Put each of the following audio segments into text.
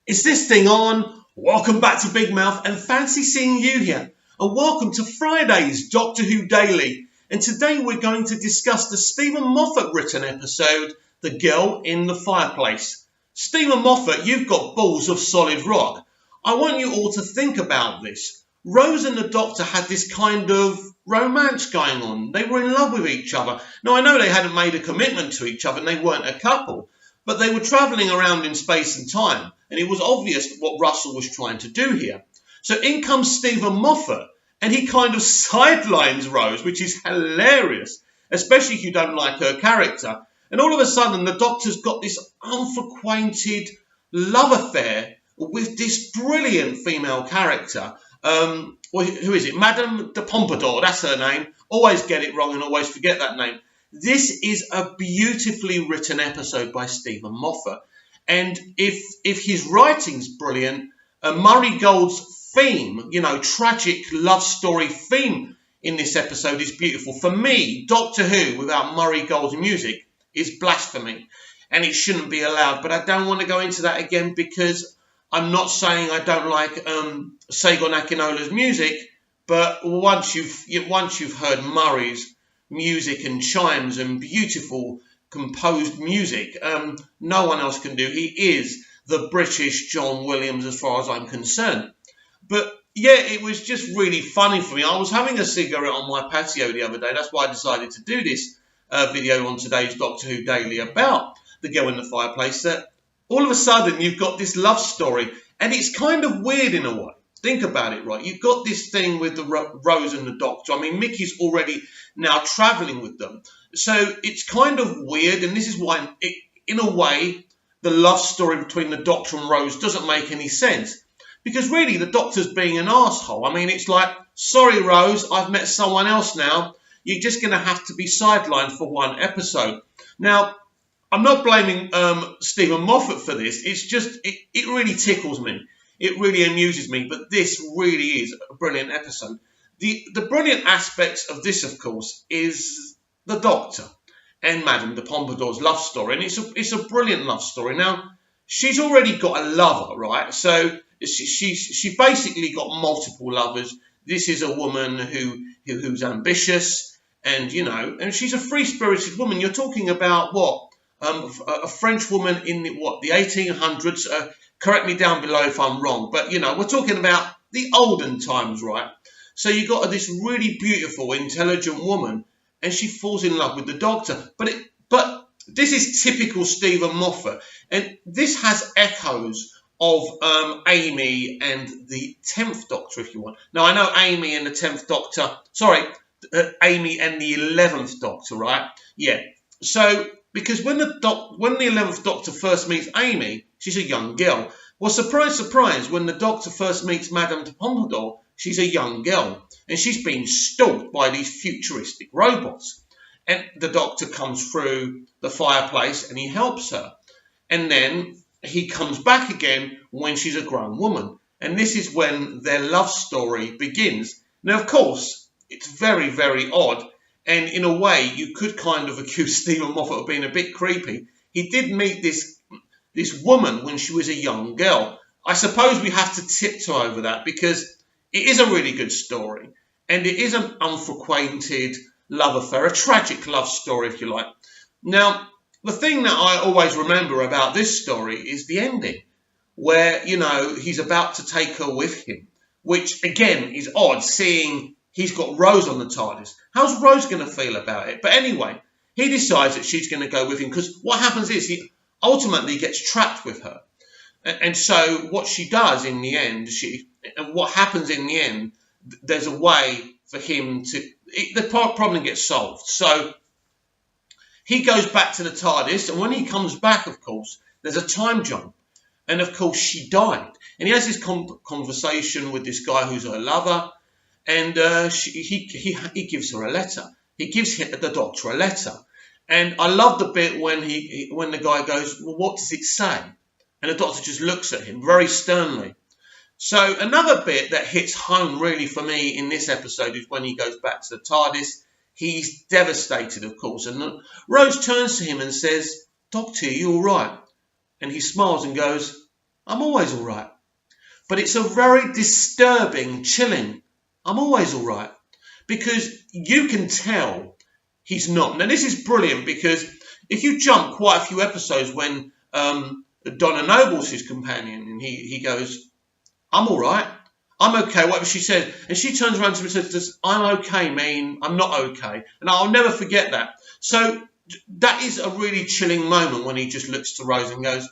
Is this thing on? Welcome back to Big Mouth and fancy seeing you here. And welcome to Friday's Doctor Who Daily. And today we're going to discuss the Stephen Moffat written episode, The Girl in the Fireplace. Stephen Moffat, you've got balls of solid rock. I want you all to think about this. Rose and the Doctor had this kind of romance going on. They were in love with each other. Now, I know they hadn't made a commitment to each other and they weren't a couple, but they were travelling around in space and time, and it was obvious what Russell was trying to do here. So in comes Stephen Moffat, and he kind of sidelines Rose, which is hilarious, especially if you don't like her character. And all of a sudden, the Doctor's got this unfrequented love affair with this brilliant female character. Who is it? Madame de Pompadour, that's her name. Always get it wrong and always forget that name. This is a beautifully written episode by Stephen Moffat. And if his writing's brilliant, Murray Gold's theme, tragic love story theme in this episode is beautiful. For me, Doctor Who without Murray Gold's music is blasphemy. And it shouldn't be allowed. But I don't want to go into that again because I'm not saying I don't like Segun Akinola's music. But once you've heard Murray's music and chimes and beautiful composed music, no one else can do. He is the British John Williams as far as I'm concerned. But yeah, it was just really funny for me. I was having a cigarette on my patio the other day. That's why I decided to do this video on today's Doctor Who Daily about The Girl in the Fireplace. That all of a sudden you've got this love story, and it's kind of weird in a way. Think about it, right? You've got this thing with the Rose and the Doctor. I mean, Mickey's already now travelling with them. So it's kind of weird, and this is why, in a way, the love story between the Doctor and Rose doesn't make any sense. Because really, the Doctor's being an arsehole. I mean, it's like, sorry, Rose, I've met someone else now. You're just going to have to be sidelined for one episode. Now, I'm not blaming Stephen Moffat for this. It's just, it really tickles me. It really amuses me, but this really is a brilliant episode. The brilliant aspects of this, of course, is the Doctor and Madame de Pompadour's love story, and it's a brilliant love story. Now, she's already got a lover, right? So she basically got multiple lovers. This is a woman who's ambitious, and and she's a free-spirited woman. You're talking about what? A French woman in the 1800s. Correct me down below if I'm wrong, but we're talking about the olden times, right? So you got this really beautiful, intelligent woman, and she falls in love with the Doctor. But this is typical Stephen Moffat, and this has echoes of Amy and the 10th Doctor, if you want. Now I know Amy and the 10th Doctor. Sorry, Amy and the 11th Doctor, right? Yeah. So because when the 11th Doctor first meets Amy, she's a young girl. Well, surprise, surprise, when the Doctor first meets Madame de Pompadour, she's a young girl. And she's been stalked by these futuristic robots. And the Doctor comes through the fireplace and he helps her. And then he comes back again when she's a grown woman. And this is when their love story begins. Now, of course, it's very, very odd. And in a way, you could kind of accuse Stephen Moffat of being a bit creepy. He did meet this woman when she was a young girl. I suppose we have to tiptoe over that because it is a really good story. And it is an unfrequented love affair, a tragic love story, if you like. Now, the thing that I always remember about this story is the ending, where, he's about to take her with him, which, again, is odd, seeing he's got Rose on the TARDIS. How's Rose going to feel about it? But anyway, he decides that she's going to go with him because what happens is he ultimately gets trapped with her. And so what she does in the end, what happens in the end, there's a way for him the problem gets solved. So he goes back to the TARDIS, and when he comes back, of course, there's a time jump. And of course, she died. And he has this conversation with this guy who's her lover. And he gives her a letter. He gives the Doctor a letter. And I love the bit when the guy goes, well, what does it say? And the Doctor just looks at him very sternly. So another bit that hits home really for me in this episode is when he goes back to the TARDIS. He's devastated, of course. And Rose turns to him and says, Doctor, are you all right? And he smiles and goes, I'm always all right. But it's a very disturbing, chilling, I'm always all right. Because you can tell he's not. Now, this is brilliant because if you jump quite a few episodes when Donna Noble's his companion and he goes, I'm all right. I'm okay, whatever she said. And she turns around to me and says, does I'm okay mean I'm not okay? And I'll never forget that. So that is a really chilling moment when he just looks to Rose and goes,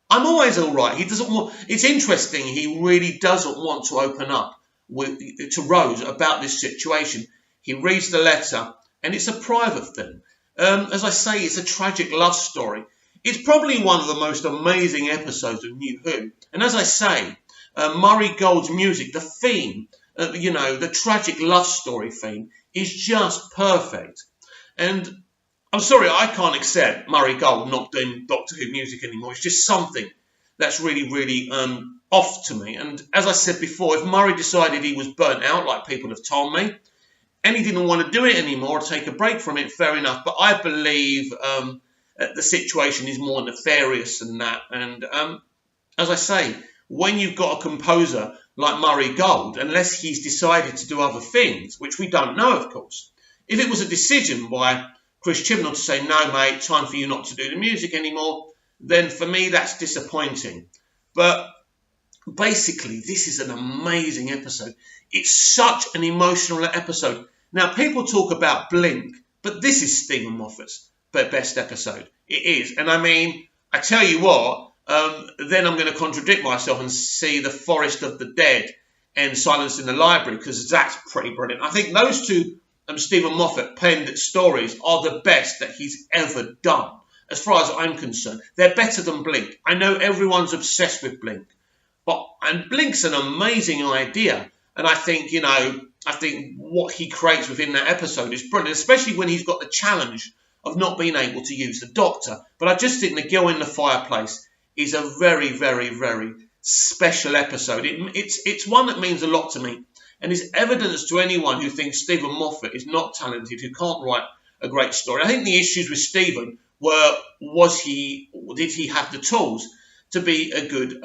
I'm always all right. He doesn't want. It's interesting. He really doesn't want to open up to Rose about this situation. He reads the letter, and it's a private thing. As I say, it's a tragic love story. It's probably one of the most amazing episodes of New Who. And as I say, Murray Gold's music, the theme, the tragic love story theme, is just perfect. And I'm sorry, I can't accept Murray Gold not doing Doctor Who music anymore. It's just something that's really, really off to me. And as I said before, if Murray decided he was burnt out, like people have told me, and he didn't want to do it anymore or take a break from it, fair enough. But I believe the situation is more nefarious than that. And as I say, when you've got a composer like Murray Gold, unless he's decided to do other things, which we don't know, of course, if it was a decision by Chris Chibnall to say, no, mate, time for you not to do the music anymore, then for me, that's disappointing. But basically, this is an amazing episode. It's such an emotional episode. Now, people talk about Blink, but this is Stephen Moffat's best episode. It is. And I mean, I tell you what, then I'm going to contradict myself and see The Forest of the Dead and Silence in the Library, because that's pretty brilliant. I think those two Stephen Moffat penned stories are the best that he's ever done, as far as I'm concerned. They're better than Blink. I know everyone's obsessed with Blink, and Blink's an amazing idea. And I think, what he creates within that episode is brilliant, especially when he's got the challenge of not being able to use the Doctor. But I just think The Girl in the Fireplace is a very, very, very special episode. It's one that means a lot to me. And is evidence to anyone who thinks Stephen Moffat is not talented, who can't write a great story. I think the issues with Stephen were, did he have the tools to be a good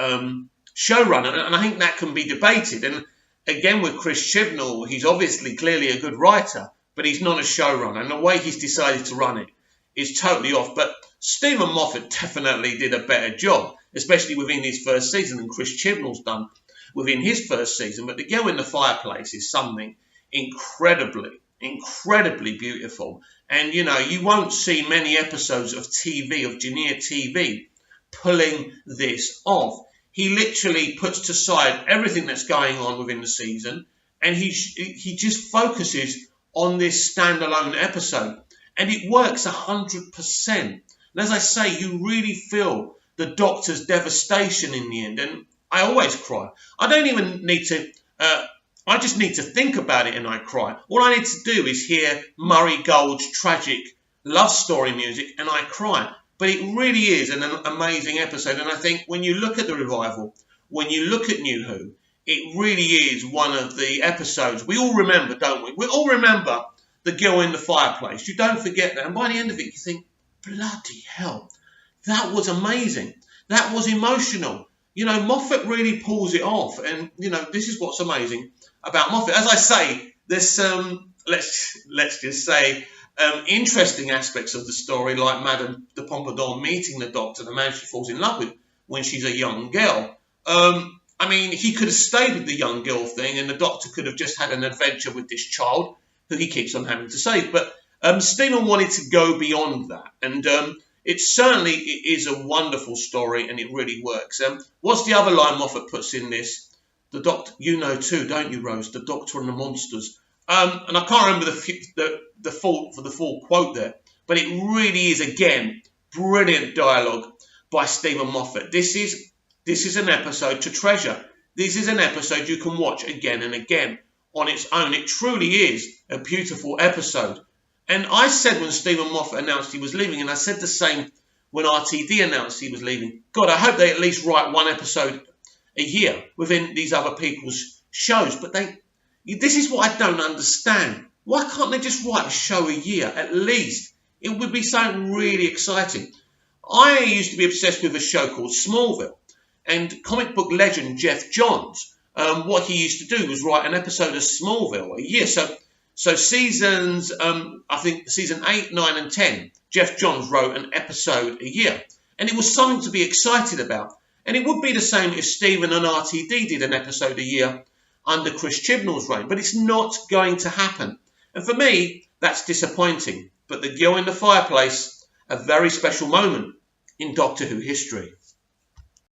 showrunner? And I think that can be debated. And again, with Chris Chibnall, he's obviously clearly a good writer, but he's not a showrunner. And the way he's decided to run it is totally off. But Stephen Moffat definitely did a better job, especially within his first season than Chris Chibnall's done within his first season. But The Girl in the Fireplace is something incredibly, incredibly beautiful. And, you won't see many episodes of TV, of Genea TV, pulling this off. He literally puts to side everything that's going on within the season, and he just focuses on this standalone episode. And it works 100%. And as I say, you really feel the Doctor's devastation in the end. And I always cry. I don't even need to, I just need to think about it and I cry. All I need to do is hear Murray Gold's tragic love story music and I cry. But it really is an amazing episode. And I think when you look at the revival, when you look at New Who, it really is one of the episodes we all remember, don't we? We all remember The Girl in the Fireplace. You don't forget that. And by the end of it, you think, bloody hell, that was amazing. That was emotional. Moffat really pulls it off. And, this is what's amazing about Moffat. As I say, there's some, let's just say, interesting aspects of the story, like Madame de Pompadour meeting the Doctor, the man she falls in love with when she's a young girl. He could have stayed with the young girl thing and the Doctor could have just had an adventure with this child who he keeps on having to save. But Stephen wanted to go beyond that. And it certainly is a wonderful story and it really works. What's the other line Moffat puts in this? The Doctor, you know too, don't you, Rose? The Doctor and the Monsters. And I can't remember the full quote there, but it really is, again, brilliant dialogue by Stephen Moffat. This is an episode to treasure. This is an episode you can watch again and again on its own. It truly is a beautiful episode. And I said when Stephen Moffat announced he was leaving, and I said the same when RTD announced he was leaving, God, I hope they at least write one episode a year within these other people's shows. But this is what I don't understand. Why can't they just write a show a year at least? It would be something really exciting. I used to be obsessed with a show called Smallville. And comic book legend Geoff Johns, what he used to do was write an episode of Smallville a year. So seasons, I think season 8, 9 and 10, Geoff Johns wrote an episode a year. And it was something to be excited about. And it would be the same if Stephen and RTD did an episode a year under Chris Chibnall's reign. But it's not going to happen. And for me, that's disappointing. But The Girl in the Fireplace, a very special moment in Doctor Who history.